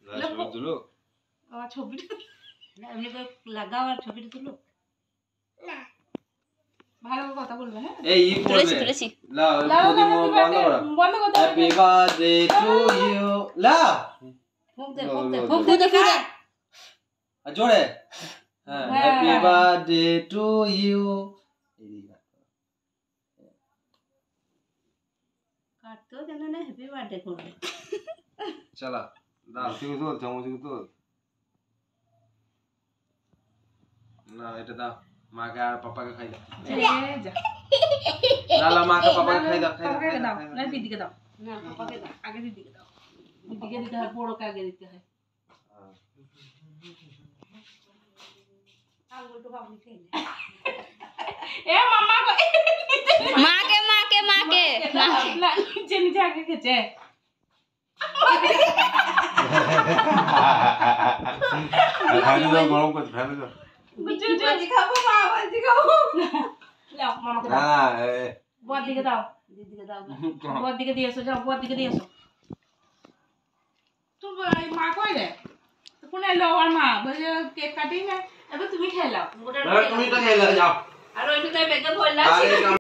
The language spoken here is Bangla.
ছবি তুলো ছবিটা না এমনি করে লাগাও আর ছবিটা তুলো না ভালো কথা বলবে হ্যাঁ এই করবে তুলেছি লাও প্রদীপ বন্ধ করো হ্যাপি বার্থডে টু ইউ লাও ফুক দে আর জোরে হ্যাঁ হ্যাপি বার্থডে টু ইউ কাটতো জানো না হ্যাপি বার্থডে করবে চলা দাও তুই তো চামচ তো না এটা দাও মাকে আর পাপাকে খাই দাও যা লালা মাকে পাপাকে খাই দাও না দিদিকে দাও না পাপাকে দাও আগে দিদিকে দাও দিদিকে দিতে হয় বড়কে আগে দিতে হয় আঙ্গুলটা বাবু খেলে এ মামা মাকে না নিচে আগে খেছে ফ্যানে দাও গরম করে ফ্যানে দাও বাজি খাবো মা বাজি খাবো লাও মামাকে দাও না বড় দিকে দাও দিদিকে দাও বড় দিকে দিয়ে এসো যাও বড় দিকে দিয়ে এসো তো মা কই রে তো কোন এলো আর মা বলে কেক কাটি না এবার তুমি খেলাও তুমি তো খেলে যাও আর ওইটা বেগে বললা